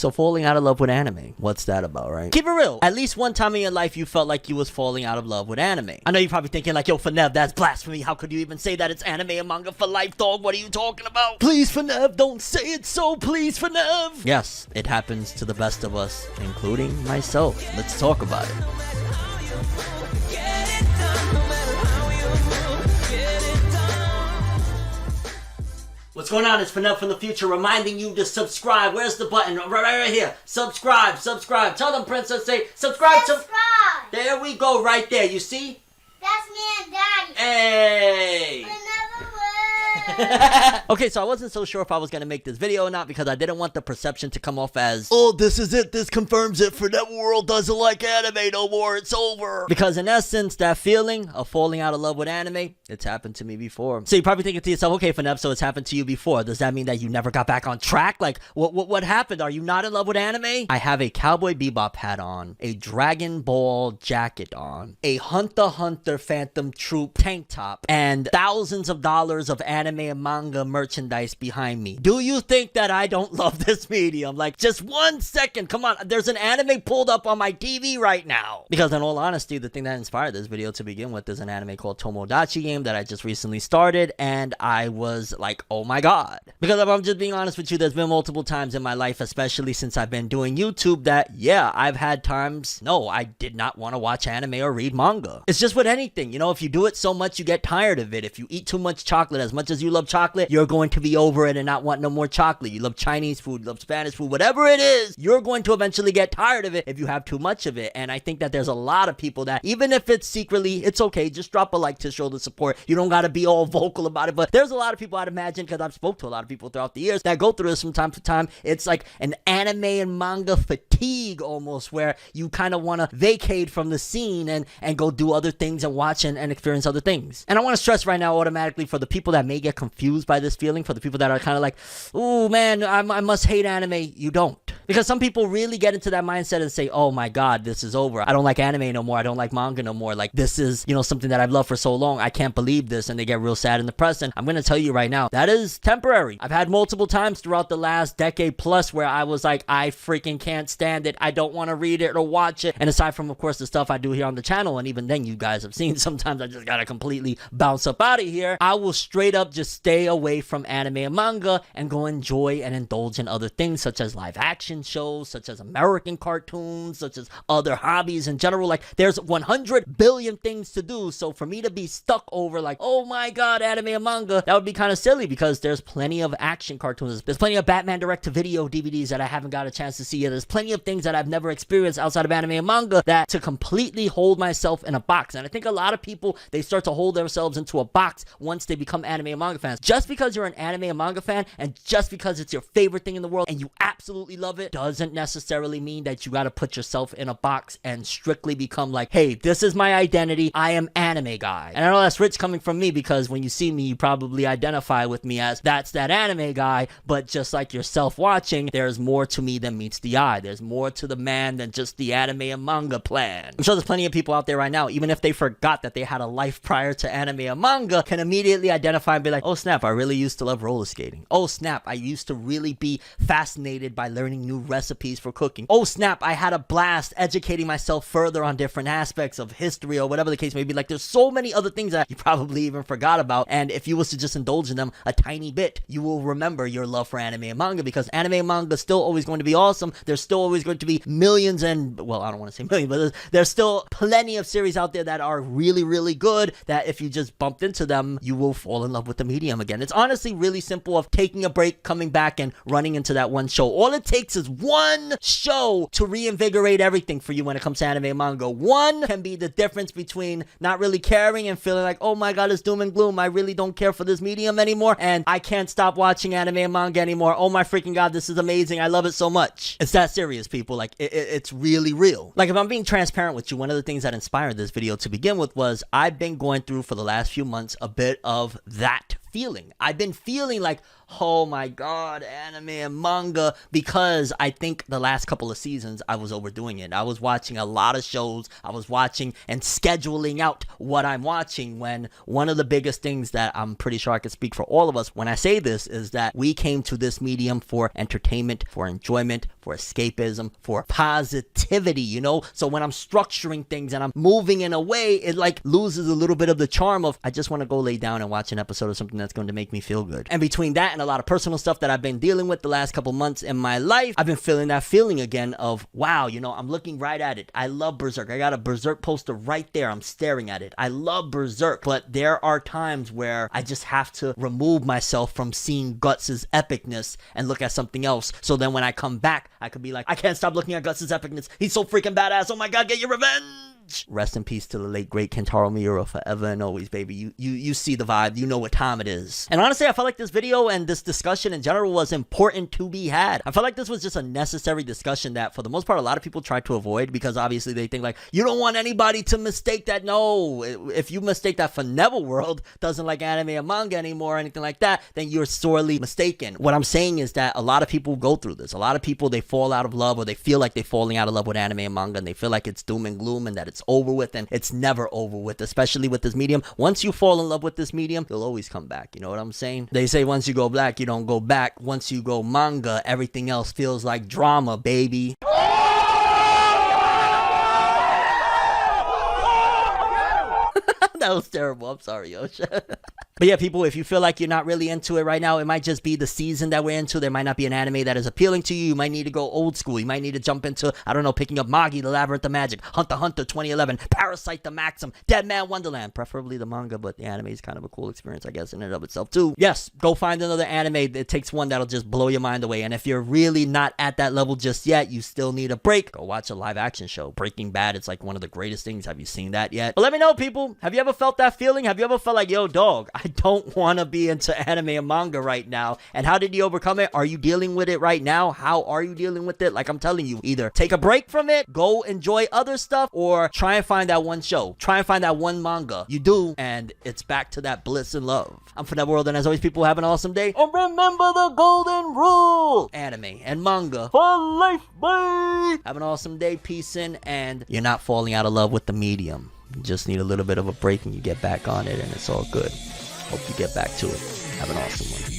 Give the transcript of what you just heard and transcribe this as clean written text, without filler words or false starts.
So falling out of love with anime, what's that about, right? Keep it real. At least one time in your life you felt like you was falling out of love with anime. I know you're probably thinking like, yo, Fornev, that's blasphemy. How could you even say that? It's anime and manga for life, dog. What are you talking about? Please, Fornev, don't say it so. Please, Fornev. Yes, it happens to the best of us, including myself. Let's talk about it. What's going on? It's Fornev from the future reminding you to subscribe. Where's the button? Right here. Subscribe. Tell them, Princess, say subscribe. There we go, right there. You see? That's me and Daddy. Hey! ForneverWorld. Okay, so I wasn't so sure if I was going to make this video or not because I didn't want the perception to come off as, oh, this is it, this confirms it, ForneverWorld doesn't like anime no more, it's over. Because in essence, that feeling of falling out of love with anime, it's happened to me before. So you're probably thinking to yourself, okay, Fornev, so it's happened to you before. Does that mean that you never got back on track? Like, what happened? Are you not in love with anime? I have a Cowboy Bebop hat on, a Dragon Ball jacket on, a Hunter x Hunter Phantom Troop tank top, and thousands of dollars of anime and manga merchandise behind me. Do you think that I don't love this medium? Like, just 1 second, come on, there's an anime pulled up on my TV right now. Because in all honesty, the thing that inspired this video to begin with is an anime called Tomodachi Game that I just recently started, and I was like, oh my god. Because if I'm just being honest with you, there's been multiple times in my life, especially since I've been doing YouTube, that yeah, I've had times, no, I did not want to watch anime or read manga. It's just with anything, you know, if you do it so much, you get tired of it. If you eat too much chocolate, as much as you love chocolate, you're going to be over it and not want no more chocolate. You love Chinese food, you love Spanish food, whatever it is, you're going to eventually get tired of it if you have too much of it. And I think that there's a lot of people that, even if it's secretly, it's okay, just drop a like to show the support. You don't got to be all vocal about it, but there's a lot of people, I'd imagine, because I've spoke to a lot of people throughout the years that go through this from time to time. It's like an anime and manga fatigue almost, where you kind of want to vacate from the scene and go do other things and watch and experience other things. And I want to stress right now automatically, for the people that may get confused by this feeling, for the people that are kind of like, oh man, I must hate anime, you don't. Because some people really get into that mindset and say, oh my god, this is over. I don't like anime no more. I don't like manga no more. Like, this is, you know, something that I've loved for so long. I can't believe this. And they get real sad and depressed. And I'm going to tell you right now, that is temporary. I've had multiple times throughout the last decade plus where I was like, I freaking can't stand it. I don't want to read it or watch it. And aside from, of course, the stuff I do here on the channel, and even then you guys have seen, sometimes I just gotta completely bounce up out of here. I will straight up just stay away from anime and manga and go enjoy and indulge in other things, such as live action shows, such as American cartoons, such as other hobbies in general. Like, there's 100 billion things to do. So for me to be stuck over like, oh my god, anime and manga, that would be kind of silly, because there's plenty of action cartoons. There's plenty of Batman direct-to-video DVDs that I haven't got a chance to see yet. There's plenty of things that I've never experienced outside of anime and manga, that to completely hold myself in a box. And I think a lot of people, they start to hold themselves into a box once they become anime and manga fans. Just because you're an anime and manga fan, and just because it's your favorite thing in the world and you absolutely love it, doesn't necessarily mean that you got to put yourself in a box and strictly become like, hey, this is my identity, I am anime guy. And I know that's rich coming from me, because when you see me, you probably identify with me as that's that anime guy. But just like yourself watching, there's more to me than meets the eye. There's more to the man than just the anime and manga plan. I'm sure there's plenty of people out there right now, even if they forgot that they had a life prior to anime and manga, can immediately identify and be like, oh snap, I really used to love roller skating. Oh snap, I used to really be fascinated by learning new recipes for cooking. Oh snap, I had a blast educating myself further on different aspects of history or whatever the case may be. Like, there's so many other things that you probably even forgot about, and if you was to just indulge in them a tiny bit, you will remember your love for anime and manga, because anime and manga is still always going to be awesome. There's still always going to be millions, and well, I don't want to say million, but there's still plenty of series out there that are really, really good, that if you just bumped into them, you will fall in love with the medium again. It's honestly really simple, of taking a break, coming back, and running into that one show. All it takes is one show to reinvigorate everything for you when it comes to anime and manga. One can be the difference between not really caring and feeling like, oh my god, it's doom and gloom, I really don't care for this medium anymore, and I can't stop watching anime and manga anymore. Oh my freaking god, this is amazing, I love it so much. It's that serious, people. Like, it's really real. Like, if I'm being transparent with you, one of the things that inspired this video to begin with was I've been going through for the last few months a bit of that feeling. I've been feeling like, Oh my god, anime and manga, because I think the last couple of seasons I was overdoing it. I was watching a lot of shows. I was watching and scheduling out what I'm watching, when one of the biggest things that I'm pretty sure I can speak for all of us when I say this is that we came to this medium for entertainment, for enjoyment, for escapism, for positivity, you know? So when I'm structuring things and I'm moving in a way, it like loses a little bit of the charm of, I just want to go lay down and watch an episode of something that's going to make me feel good. And between that and a lot of personal stuff that I've been dealing with the last couple months in my life, I've been feeling that feeling again of, wow, you know, I'm looking right at it. I love Berserk. I got a Berserk poster right there. I'm staring at it. I love Berserk, but there are times where I just have to remove myself from seeing Guts' epicness and look at something else. So then when I come back, I could be like, I can't stop looking at Guts' epicness. He's so freaking badass. Oh my god, get your revenge! Rest in peace to the late great Kentaro Miura, forever and always, baby. You see the vibe. You know what time it is. And honestly, I felt like this video and this discussion in general was important to be had. I felt like this was just a necessary discussion that, for the most part, a lot of people try to avoid, because obviously they think like, you don't want anybody to mistake that. No, if you mistake that ForneverWorld doesn't like anime and manga anymore or anything like that, then you're sorely mistaken. What I'm saying is that a lot of people go through this. A lot of people, they fall out of love, or they feel like they're falling out of love with anime and manga, and they feel like it's doom and gloom and that it's over with, and it's never over with, especially with this medium. Once you fall in love with this medium, you'll always come back. You know what I'm saying? They say once you go black, you don't go back. Once you go manga, everything else feels like drama, baby. That was terrible. I'm sorry, Yosha. But yeah, people, if you feel like you're not really into it right now, it might just be the season that we're into. There might not be an anime that is appealing to you. You might need to go old school. You might need to jump into, I don't know, picking up Magi, The Labyrinth of Magic, Hunter x Hunter 2011, Parasite the Maxim, Dead Man Wonderland. Preferably the manga, but the anime is kind of a cool experience, I guess, in and of itself too. Yes, go find another anime. It takes one that'll just blow your mind away. And if you're really not at that level just yet, you still need a break. Go watch a live action show. Breaking Bad, it's like one of the greatest things. Have you seen that yet? But let me know, people. Have you ever felt that feeling? Have you ever felt like, yo, dog, I don't want to be into anime and manga right now? And how did you overcome it? Are you dealing with it right now? How are you dealing with it? Like I'm telling you, either take a break from it, go enjoy other stuff, or try and find that one show. Try and find that one manga. You do, and it's back to that bliss and love. I'm ForneverWorld, and as always, people, have an awesome day. And remember the golden rule: anime and manga for life, boy! Have an awesome day, peace in, and you're not falling out of love with the medium. You just need a little bit of a break and you get back on it, and it's all good. Hope you get back to it. Have an awesome one.